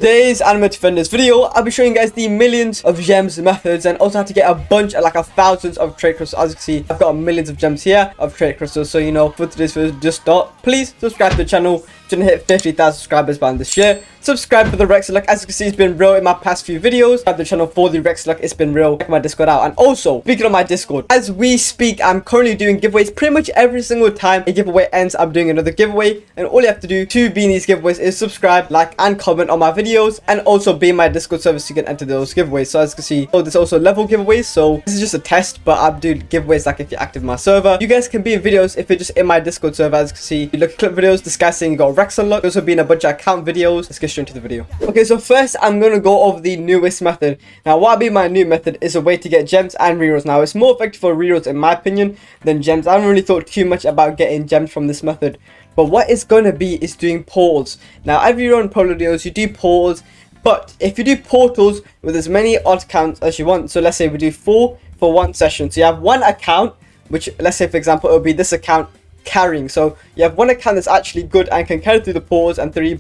today's animated defenders video, I'll be showing you guys the millions of gems methods and also how to get a bunch, like thousands of trade crystals. As you can see, I've got millions of gems here of trade crystals. So, you know, for today's video, just start. Please subscribe to the channel. Gonna hit 50,000 subscribers by this year. Subscribe for the Rex luck. As you can see, it's been real in my past few videos. Subscribe to the channel for the Rex luck. It's been real. Check my Discord out. And also, speaking of my Discord, as we speak, I'm currently doing giveaways. Pretty much every single time a giveaway ends, I'm doing another giveaway. And all you have to do to be in these giveaways is subscribe, like, and comment on my videos. And also be in my Discord server so you can enter those giveaways. So as you can see, there's also level giveaways. So this is just a test, but I'll do giveaways like if you're active in my server. You guys can be in videos if you're just in my Discord server. As you can see, you look at clip videos, this guy's saying you got Rex unlock. Also be in a bunch of account videos. Let's get straight into the video. Okay, so first I'm gonna go over the newest method. Now what I mean by new method is a way to get gems and rerolls. Now it's more effective for rerolls in my opinion than gems. I haven't really thought too much about getting gems from this method, but what it's gonna be is doing portals. Now every run Polo deals, you do portals, but if you do portals with as many odd accounts as you want, so let's say we do 4 for one session, so you have one account, which let's say for example it would be this account carrying. So you have one account that's actually good and can carry through the portals, and 3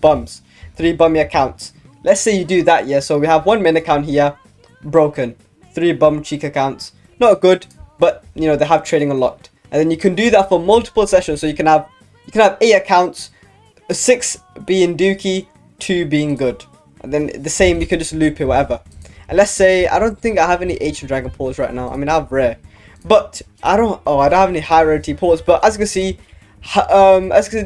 bummy accounts. Let's say you do that, yeah. So we have one main account here, broken, 3 bum cheek accounts, not good, but you know they have trading unlocked. And then you can do that for multiple sessions. So you can have 8 accounts, 6 being dookie, 2 being good, and then the same you can just loop it, whatever. And let's say I don't think I have any ancient dragon portals right now. I mean I have rare, but I don't have any high rarity portals. But as you can see,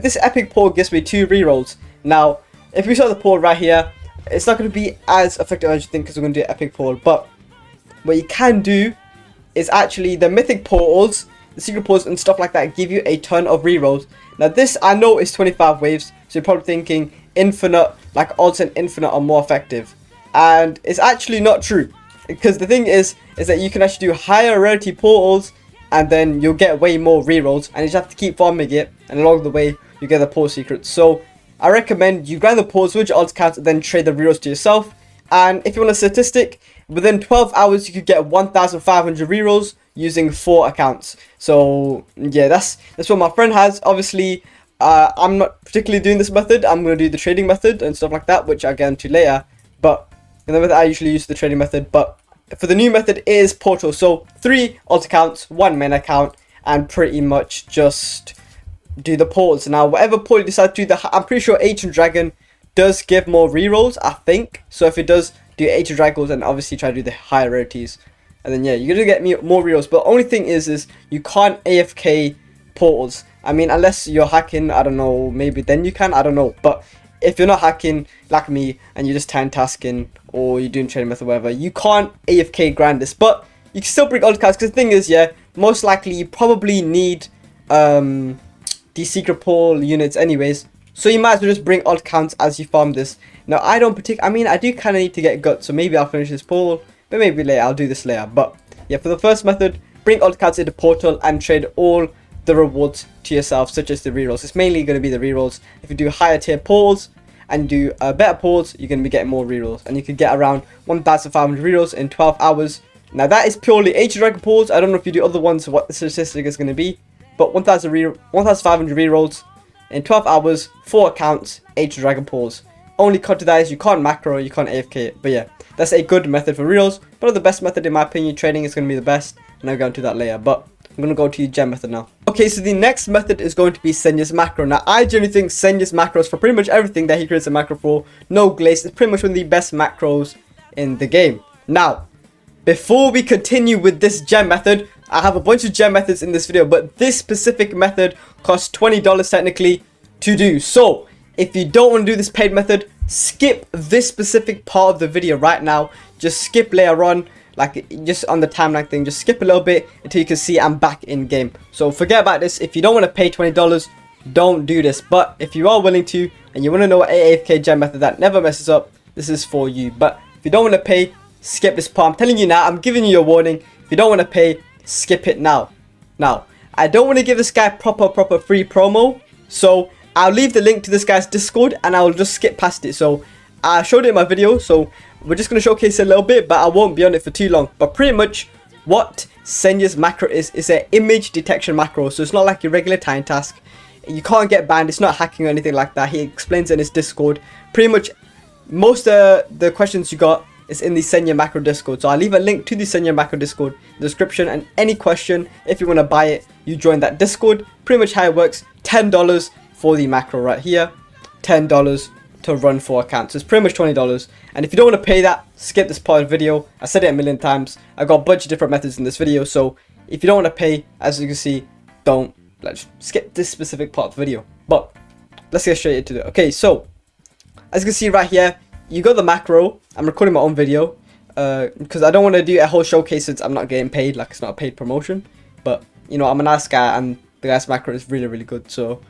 this epic portal gives me 2 rerolls. Now if we saw the portal right here, it's not going to be as effective as you think because we're going to do an epic portal. But what you can do is actually the mythic portals, the secret portals and stuff like that give you a ton of rerolls. Now this I know is 25 waves, so you're probably thinking infinite, like odds and infinite are more effective, and it's actually not true, because the thing is that you can actually do higher rarity portals and then you'll get way more rerolls, and you just have to keep farming it, and along the way you get the portal secrets. So I recommend you grind the portals with your odds count and then trade the rerolls to yourself. And if you want a statistic, within 12 hours you could get 1,500 rerolls using 4 accounts. So yeah, that's what my friend has. Obviously I'm not particularly doing this method. I'm going to do the trading method and stuff like that, which I'll get into later. But in the method I usually use the trading method, but for the new method it is portal. So 3 alt accounts, 1 main account, and pretty much just do the portals. Now whatever portal you decide to do, I'm pretty sure ancient dragon does give more rerolls, I think. So if it does, do ancient dragons and obviously try to do the higher rarities, and then yeah, you're gonna get more rerolls. But the only thing is you can't AFK portals. I mean, unless you're hacking, I don't know, maybe then you can, I don't know. But if you're not hacking like me and you're just time tasking or you're doing trading method, whatever, you can't AFK grind this. But you can still bring old cards, because the thing is, yeah, most likely you probably need these secret portal units anyways, so you might as well just bring odd counts as you farm this. Now I mean I do kind of need to get guts, so maybe I'll finish this portal, but maybe later, I'll do this later. But yeah, for the first method, bring odd counts into portal and trade all the rewards to yourself, such as the rerolls. It's mainly going to be the rerolls. If you do higher tier portals and do better portals, you're going to be getting more rerolls, and you could get around 1,500 rerolls in 12 hours. Now that is purely ancient dragon portals. I don't know if you do other ones what the statistic is going to be, but 1,500 rerolls in 12 hours, 4 accounts, ancient dragon portals. Only cut to that is you can't macro, you can't AFK it. But yeah, that's a good method for rerolls, but the best method in my opinion. Trading is going to be the best, and I'll go into that later. But I'm going to go to the gem method now. Okay, so the next method is going to be Senya's macro. Now I generally think Senya's macros for pretty much everything that he creates a macro for, no glaze, is pretty much one of the best macros in the game. Now before we continue with this gem method, I have a bunch of gem methods in this video, but this specific method costs $20 technically to do. So if you don't want to do this paid method, skip this specific part of the video right now. Just skip later on, like just on the timeline thing, just skip a little bit until you can see I'm back in game. So forget about this. If you don't want to pay $20, don't do this. But if you are willing to and you want to know what AFK gem method that never messes up, this is for you. But if you don't want to pay, skip this part. I'm telling you now, I'm giving you a warning. If you don't want to pay, skip it now. Now I don't want to give this guy proper free promo, so I'll leave the link to this guy's Discord and I'll just skip past it. So I showed it in my video, so we're just going to showcase it a little bit, but I won't be on it for too long. But pretty much what Senya's macro is an image detection macro. So it's not like your regular time task. You can't get banned. It's not hacking or anything like that. He explains it in his Discord. Pretty much most of the questions you got is in the Send Your Macro Discord. So I'll leave a link to the Send Your Macro Discord in the description, and any question, if you want to buy it, you join that Discord. Pretty much how it works, $10 for the macro right here, $10 to run 4 accounts. So it's pretty much $20. And if you don't want to pay that, skip this part of the video. I said it a million times. I got a bunch of different methods in this video. So if you don't want to pay, as you can see, let's skip this specific part of the video. But let's get straight into it. Okay, so as you can see right here, you got the macro. I'm recording my own video because I don't want to do a whole showcase since I'm not getting paid. Like, it's not a paid promotion. But you know, I'm a nice guy, and the guy's macro is really, really good. So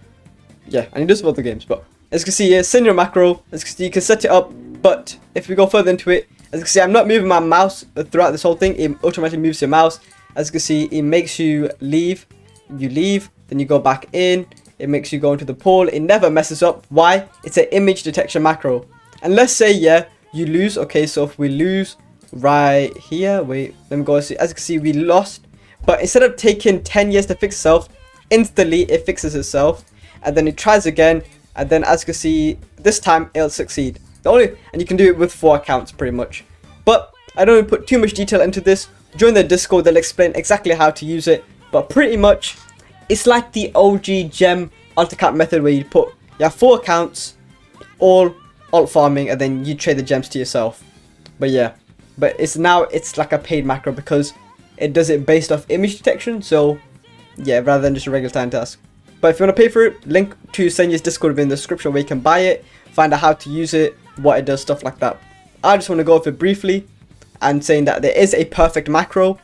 yeah, and he does both the games. But as you can see here, send your macro. As you can see, you can set it up. But if we go further into it, as you can see, I'm not moving my mouse throughout this whole thing. It automatically moves your mouse. As you can see, it makes you leave. You leave, then you go back in. It makes you go into the pool. It never messes up. Why? It's an image detection macro. And let's say, yeah, you lose. Okay, so if we lose right here, wait, let me go see. As you can see, we lost. But instead of taking 10 years to fix itself, instantly it fixes itself. And then it tries again. And then as you can see, this time it'll succeed. And you can do it with 4 accounts pretty much. But I don't want to put too much detail into this. Join the Discord, they'll explain exactly how to use it. But pretty much, it's like the OG gem alt account method where you have 4 accounts, all alt farming, and then you trade the gems to yourself. But yeah, it's like a paid macro because it does it based off image detection. So yeah, rather than just a regular time task. But if you want to pay for it, link to Senya's Discord in the description where you can buy it, find out how to use it, what it does, stuff like that. I just want to go over it briefly and saying that there is a perfect macro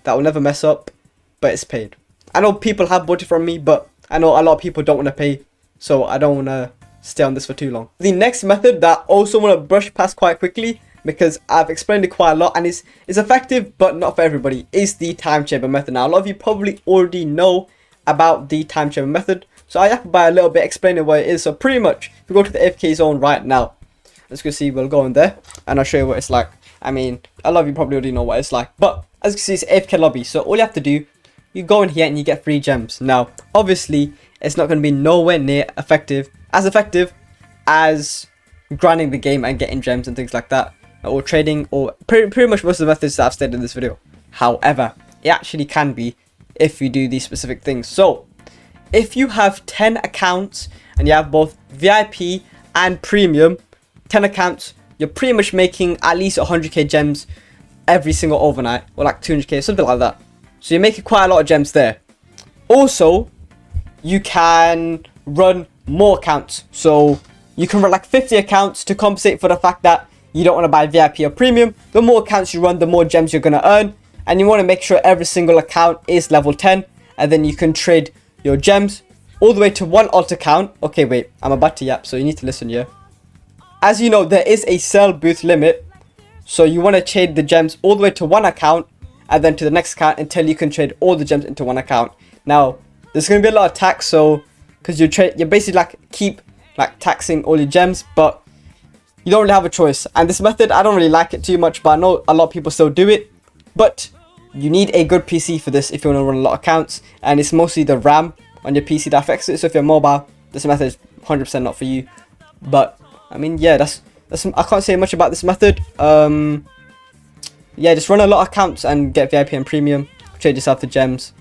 that will never mess up, but it's paid. I know people have bought it from me, but I know a lot of people don't want to pay, so I don't want to stay on this for too long. The next method that I also want to brush past quite quickly, because I've explained it quite a lot and it's effective but not for everybody, is the time chamber method. Now a lot of you probably already know about the time chamber method, so I have to buy a little bit explaining what it is. So pretty much, if we go to the AFK zone right now, as you can see, we'll go in there and I'll show you what it's like. I mean, a lot of you probably already know what it's like, but as you can see, it's AFK lobby. So all you have to do, you go in here and you get 3 gems. Now obviously it's not going to be nowhere near effective as grinding the game and getting gems and things like that, or trading, or pretty much most of the methods that I've stated in this video. However, it actually can be if you do these specific things. So if you have 10 accounts and you have both VIP and premium, 10 accounts, you're pretty much making at least 100k gems every single overnight, or like 200k, something like that. So you're making quite a lot of gems there. Also, you can run more accounts. So you can run like 50 accounts to compensate for the fact that you don't want to buy VIP or premium. The more accounts you run, the more gems you're going to earn. And you want to make sure every single account is level 10. And then you can trade your gems all the way to 1 alt account. Okay, wait, I'm about to yap, so you need to listen here. As you know, there is a sell booth limit. So you want to trade the gems all the way to 1 account and then to the next account until you can trade all the gems into 1 account. Now, there's going to be a lot of tax, so because you basically keep taxing all your gems, but you don't really have a choice. And this method, I don't really like it too much, but I know a lot of people still do it. But you need a good PC for this if you want to run a lot of accounts, and it's mostly the RAM on your PC that affects it. So if you're mobile, this method is 100% not for you. But I mean, yeah, that's I can't say much about this method. Yeah, just run a lot of accounts and get VIP and premium. Trade yourself the gems.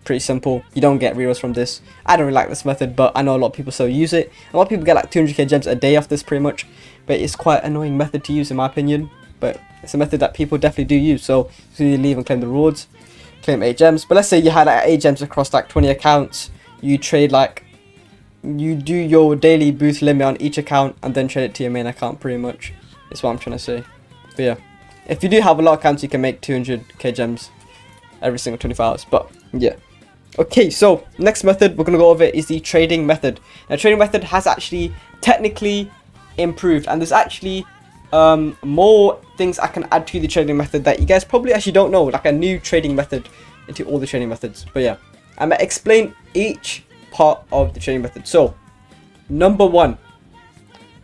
Pretty simple. You don't get rerolls from this. I don't really like this method, but I know a lot of people still use it. A lot of people get like 200k gems a day off this pretty much, but it's quite an annoying method to use in my opinion. But it's a method that people definitely do use. So you leave and claim the rewards, claim 8 gems. But let's say you had like 8 gems across like 20 accounts. You trade you do your daily booth limit on each account and then trade it to your main account pretty much. Is what I'm trying to say. But yeah, if you do have a lot of accounts, you can make 200k gems every single 24 hours. But yeah. Okay, so next method we're going to go over is the trading method. Now, trading method has actually technically improved, and there's actually more things I can add to the trading method that you guys probably actually don't know, like a new trading method into all the trading methods. But yeah, I'm going to explain each part of the trading method. So, number 1,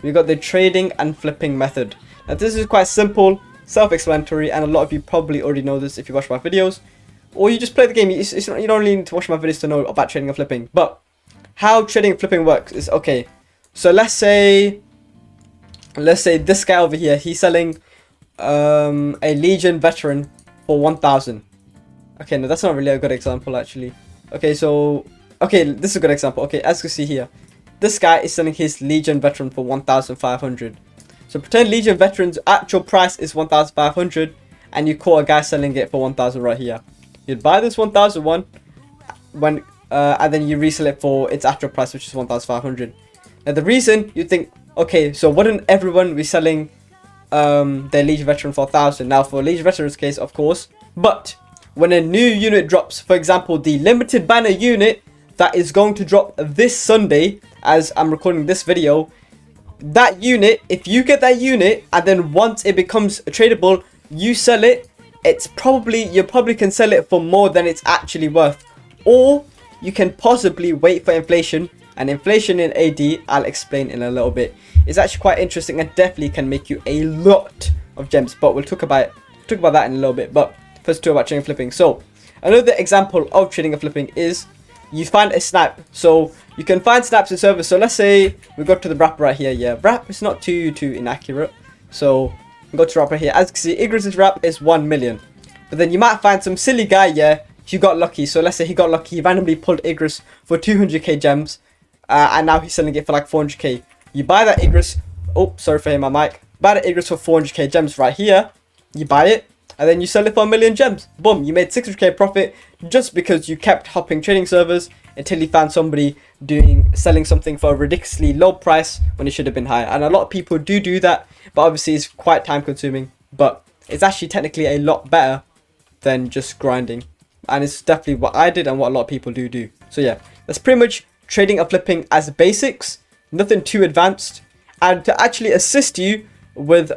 we got the trading and flipping method. Now, this is quite simple, self-explanatory, and a lot of you probably already know this if you watch my videos. Or you just play the game. You don't really need to watch my videos to know about trading and flipping. But how trading and flipping works is, okay, so let's say let's say this guy over here, he's selling a Legion veteran for 1,000. Okay, no, that's not really a good example actually. Okay, so okay, this is a good example. Okay, as you can see here, this guy is selling his Legion veteran for 1,500. So pretend Legion veteran's actual price is 1,500, and you call a guy selling it for 1,000 right here. You'd buy this 1,001 when and then you resell it for its actual price, which is 1,500. Now the reason you think, okay, so wouldn't everyone be selling their Legion veteran for 1,000? Now for Legion veteran's case, of course, but when a new unit drops, for example, the limited banner unit that is going to drop this Sunday, as I'm recording this video, that unit, if you get that unit and then once it becomes tradable, you sell it, you probably can sell it for more than it's actually worth. Or you can possibly wait for inflation, and inflation in AD, I'll explain in a little bit, is actually quite interesting and definitely can make you a lot of gems, but we'll talk about that in a little bit. But first, talk about trading and flipping. So another example of trading and flipping is you find a snap. So you can find snaps in servers. So let's say we go to the wrap right here. Yeah, wrap is not too inaccurate. So we go to wrap right here. As you can see, Igris's wrap is 1 million. But then you might find some silly guy, yeah, who got lucky. So let's say he got lucky, he randomly pulled Igris for 200k gems, and now he's selling it for like 400k. You buy that Igris. Oh, sorry for hitting my mic. Buy the Igris for 400k gems right here. You buy it, and then you sell it for 1 million gems. Boom, you made 600k profit just because you kept hopping trading servers until you found somebody selling something for a ridiculously low price when it should have been higher. And a lot of people do that, but obviously it's quite time consuming, but it's actually technically a lot better than just grinding, and it's definitely what I did and what a lot of people do. So yeah, that's pretty much trading and flipping as basics, nothing too advanced. And to actually assist you with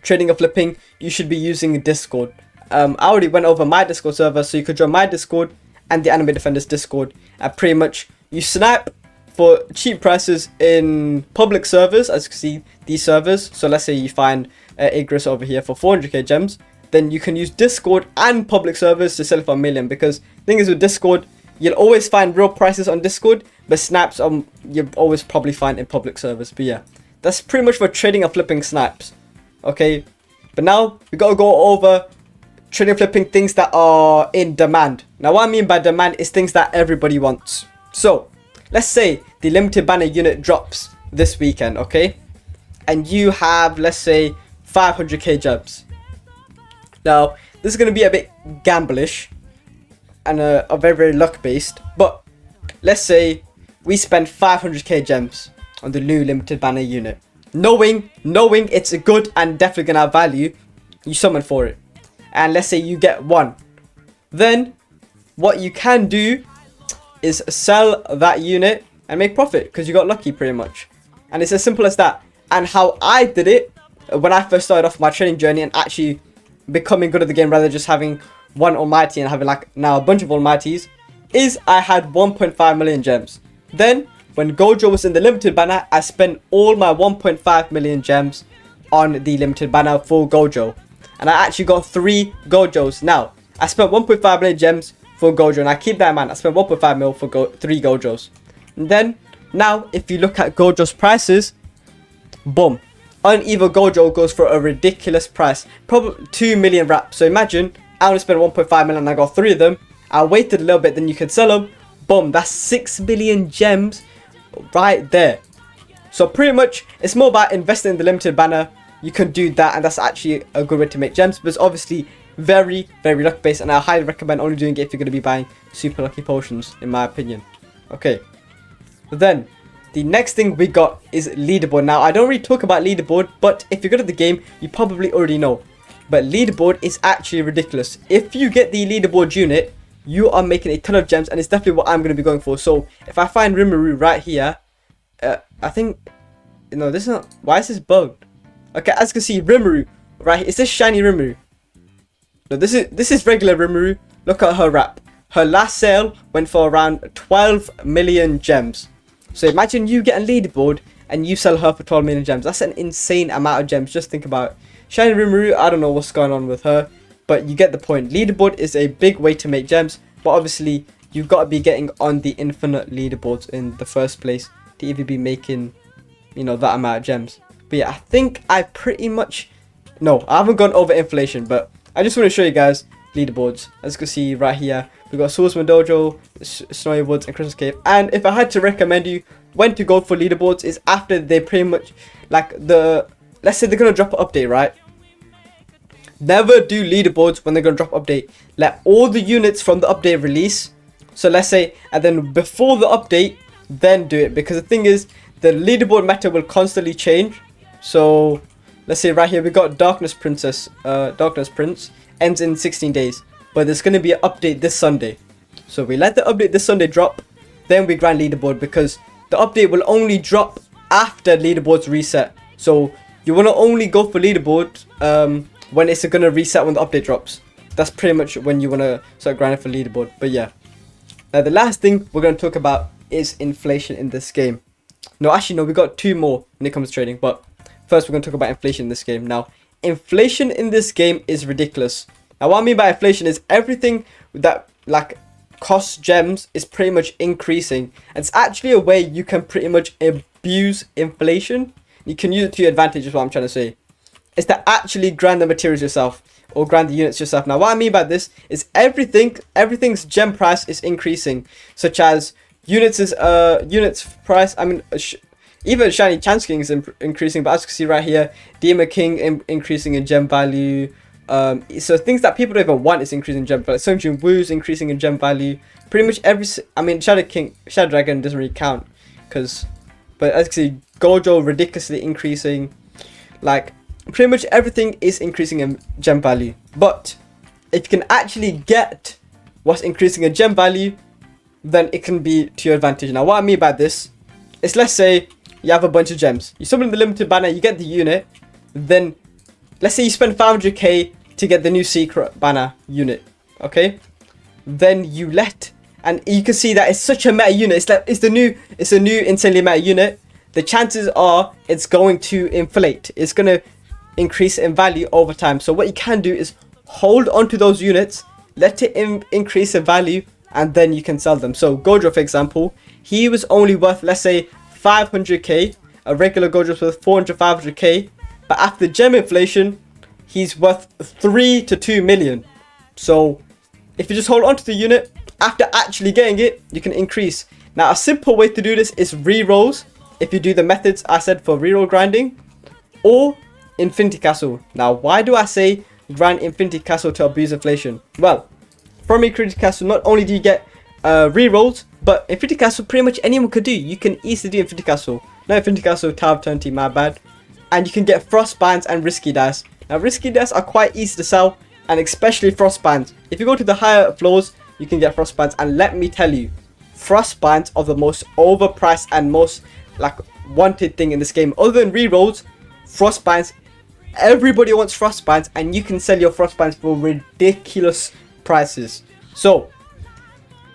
trading and flipping, you should be using Discord. I already went over my Discord server, so you could join my Discord and the Anime Defenders Discord, and pretty much you snipe for cheap prices in public servers, as you can see these servers. So let's say you find Igris over here for 400k gems, then you can use Discord and public servers to sell it for 1 million. Because the thing is with Discord, you'll always find real prices on Discord, but snaps you'll always probably find in public servers. But yeah, that's pretty much for trading and flipping snaps. Okay, but now we gotta go over trading and flipping things that are in demand. Now what I mean by demand is things that everybody wants. So let's say the limited banner unit drops this weekend, okay, and you have, let's say, 500k gems. Now this is going to be a bit gamblish and a very luck based, but let's say we spend 500k gems on the new limited banner unit, knowing it's a good and definitely gonna have value. You summon for it, and let's say you get one. Then what you can do is sell that unit and make profit because you got lucky pretty much. And it's as simple as that. And how I did it when I first started off my trading journey and actually becoming good at the game, rather than just having one almighty and having like now a bunch of almighties, is I had 1.5 million gems. Then when Gojo was in the limited banner, I spent all my 1.5 million gems on the limited banner for Gojo, and I actually got 3 Gojos. Now I spent 1.5 million gems for Gojo, and I keep that in mind. I spent 1.5 mil for 3 Gojos. And then now if you look at Gojo's prices, boom, Uneven Gojo goes for a ridiculous price, probably 2 million wraps. So imagine I only spent 1.5 million and I got 3 of them. I waited a little bit, then you could sell them. Boom, that's 6 million gems right there. So pretty much it's more about investing in the limited banner. You can do that, and that's actually a good way to make gems, but it's obviously very luck based, and I highly recommend only doing it if you're going to be buying super lucky potions, in my opinion. Okay, but then the next thing we got is leaderboard. Now I don't really talk about leaderboard, but if you're good at the game you probably already know, but leaderboard is actually ridiculous. If you get the leaderboard unit, you are making a ton of gems, and it's definitely what I'm going to be going for. So if I find Rimuru right here, I think, no, this is not, why is this bugged? Okay, as you can see, Rimuru right here, is this shiny Rimuru? No, this is regular Rimuru. Look at her wrap. Her last sale went for around 12 million gems. So imagine you get a leaderboard and you sell her for 12 million gems. That's an insane amount of gems. Just think about it. Shiny Rimuru, I don't know what's going on with her, but you get the point. Leaderboard is a big way to make gems, but obviously you've got to be getting on the infinite leaderboards in the first place to even be making you know, that amount of gems. But yeah, I think I pretty much, no, I haven't gone over inflation, but I just want to show you guys leaderboards. As you can see right here, we've got Swordsman Dojo, Snowy Woods, and Christmas Cave. And if I had to recommend you when to go for leaderboards, is after they pretty much, like, let's say they're going to drop an update, right? Never do leaderboards when they're going to drop update. Let all the units from the update release. So let's say, and then before the update, then do it. Because the thing is, the leaderboard meta will constantly change. So let's say right here, we got Darkness Princess, Darkness Prince, ends in 16 days. But there's going to be an update this Sunday. So we let the update this Sunday drop, then we grind leaderboard, because the update will only drop after leaderboards reset. So you want to only go for leaderboard when it's going to reset when the update drops. That's pretty much when you want to start grinding for leaderboard. But yeah. Now the last thing we're going to talk about is inflation in this game. No, actually no, we got two more when it comes to trading. But first we're going to talk about inflation in this game. Now, inflation in this game is ridiculous. Now what I mean by inflation is everything that like costs gems is pretty much increasing. And it's actually a way you can pretty much abuse inflation. You can use it to your advantage, is what I'm trying to say. Is to actually grind the materials yourself, or grind the units yourself. Now what I mean by this is everything's gem price is increasing, such as units price. I mean even shiny chance king is increasing, but as you can see right here, Demon King increasing in gem value. So things that people don't even want is increasing in gem value. Sunjun Wu's increasing in gem value. Pretty much I mean Shadow Dragon doesn't really count, but as you can see, Gojo ridiculously increasing. Like pretty much everything is increasing in gem value. But if you can actually get what's increasing in gem value, then it can be to your advantage. Now what I mean by this is, let's say you have a bunch of gems, you summon the limited banner, you get the unit, then let's say you spend 500k to get the new secret banner unit, okay? Then you and you can see that it's such a meta unit. It's a new insanely meta unit. The chances are it's going to inflate. It's going to increase in value over time. So what you can do is hold on to those units, let it increase in value, and then you can sell them. So Gojo, for example, he was only worth, let's say, 500k. A regular Gojo was worth 500k. But after gem inflation, he's worth 3 to 2 million. So if you just hold on to the unit, after actually getting it, you can increase. Now a simple way to do this is rerolls. If you do the methods I said for reroll grinding, or Infinity Castle. Now why do I say grind Infinity Castle to abuse inflation? Well, from Infinity Castle, not only do you get rerolls, but Infinity Castle pretty much anyone could do. You can easily do Infinity Castle. No, Infinity Castle, Tower of Eternity, my bad. And you can get Frost Bands and Risky Dice. Now Risky Dice are quite easy to sell, and especially Frost Bands. If you go to the higher floors, you can get Frost Bands, and let me tell you, Frost Bands are the most overpriced and most like wanted thing in this game. Other than rerolls, Frost Bands, everybody wants Frost Bands, and you can sell your Frost Bands for ridiculous prices. So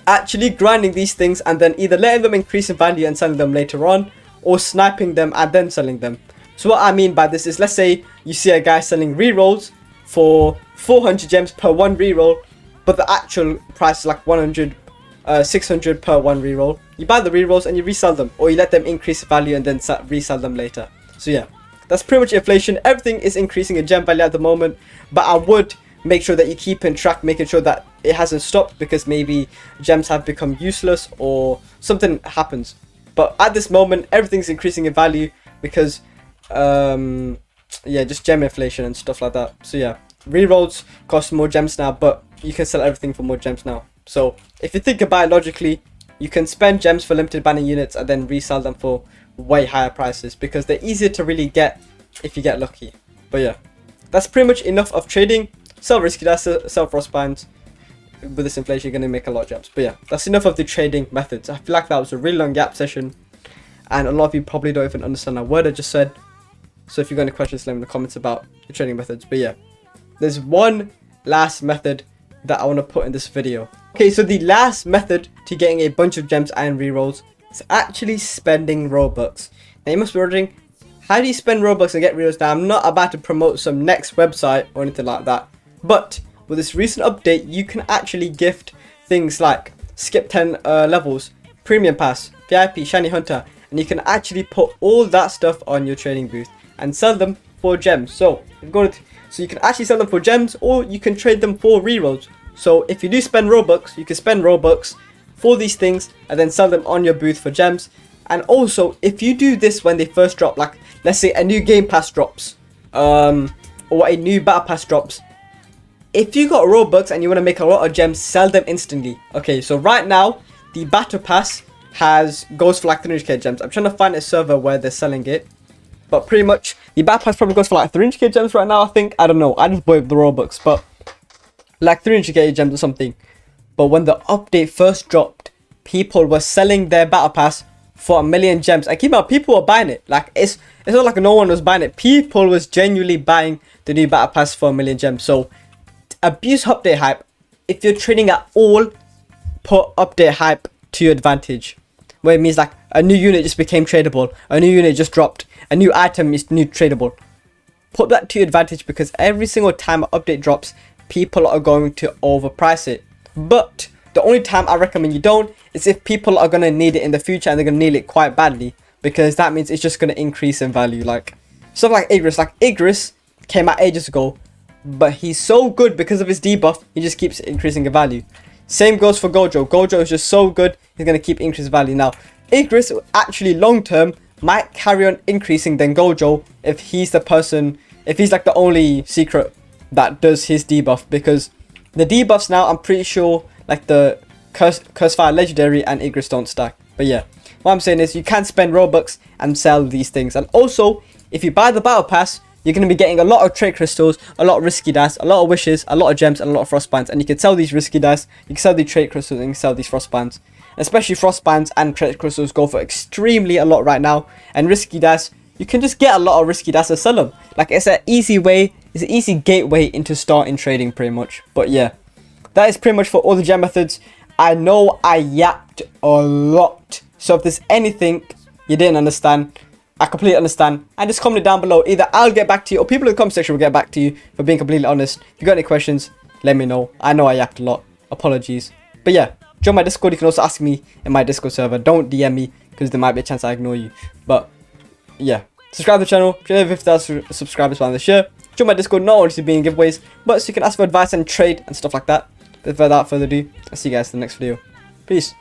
actually grinding these things and then either letting them increase in value and selling them later on, or sniping them and then selling them. So what I mean by this is, let's say you see a guy selling rerolls for 400 gems per one reroll, but the actual price is like 600 per one reroll. You buy the rerolls and you resell them, or you let them increase value and then resell them later. So yeah, that's pretty much inflation. Everything is increasing in gem value at the moment, but I would make sure that you keep in track, making sure that it hasn't stopped, because maybe gems have become useless or something happens. But at this moment, everything's increasing in value because yeah, just gem inflation and stuff like that. So yeah, rerolls cost more gems now, but you can sell everything for more gems now. So if you think about it logically, you can spend gems for limited banner units and then resell them for way higher prices, because they're easier to really get if you get lucky. But yeah, that's pretty much enough of trading. Sell Risky Dice, sell Frost Bands. With this inflation, you're going to make a lot of gems. But yeah, that's enough of the trading methods. I feel like that was a really long gap session, and a lot of you probably don't even understand a word I just said. So if you've got any questions, let me know in the comments about the trading methods. But yeah, there's one last method that I want to put in this video. Okay, so the last method to getting a bunch of gems and rerolls is actually spending Robux. Now you must be wondering, how do you spend Robux and get rerolls? Now I'm not about to promote some next website or anything like that, but with this recent update, you can actually gift things like skip 10 levels, premium pass, VIP, shiny hunter, and you can actually put all that stuff on your trading booth and sell them for gems. So you can actually sell them for gems, or you can trade them for rerolls. So if you do spend Robux, you can spend Robux for these things and then sell them on your booth for gems. And also, if you do this when they first drop, like let's say a new game pass drops, or a new battle pass drops, if you got Robux and you want to make a lot of gems, sell them instantly. Okay, so right now the battle pass goes for like 300k gems. I'm trying to find a server where they're selling it, but pretty much the battle pass probably goes for like 300k gems right now, I think. I don't know, I just bought the Robux, but like 300k gems or something. But when the update first dropped, people were selling their battle pass for 1,000,000 gems. And keep in mind, people were buying it. Like it's not like no one was buying it. People was genuinely buying the new battle pass for 1,000,000 gems. So abuse update hype. If you're trading at all, put update hype to your advantage, where it means like a new unit just became tradable, a new unit just dropped, a new item is new tradable. Put that to your advantage, because every single time an update drops, people are going to overprice it. But the only time I recommend you don't is if people are going to need it in the future and they're going to need it quite badly, because that means it's just going to increase in value. Like stuff like Igris. Like Igris came out ages ago, but he's so good because of his debuff, he just keeps increasing in value. Same goes for Gojo. Gojo is just so good, he's going to keep increasing value. Now Igris actually long term might carry on increasing than Gojo if he's the person, if he's like the only secret that does his debuff, because the debuffs now, I'm pretty sure like the Curse Fire Legendary and Igris don't stack. But yeah, what I'm saying is you can spend Robux and sell these things. And also, if you buy the battle pass, you're going to be getting a lot of trade crystals, a lot of risky dice, a lot of wishes, a lot of gems, and a lot of frost bands. And you can sell these risky dice, you can sell these trade crystals, and you can sell these frost bands. Especially frost bands and trade crystals go for extremely a lot right now. And risky dice, you can just get a lot of risky dice and sell them. Like it's an easy way, it's an easy gateway into starting trading pretty much. But yeah, that is pretty much for all the gem methods. I know I yapped a lot, so if there's anything you didn't understand, I completely understand, and just comment it down below. Either I'll get back to you, or people in the comment section will get back to you, for being completely honest. If you got any questions, let me know. I know I yapped a lot, apologies. But yeah, join my Discord. You can also ask me in my Discord server. Don't DM me, because there might be a chance I ignore you. But yeah, subscribe to the channel. 50,000 subscribers by this year. Join my Discord, not only to be in giveaways, but so you can ask for advice and trade and stuff like that. Without further ado, I'll see you guys in the next video. Peace.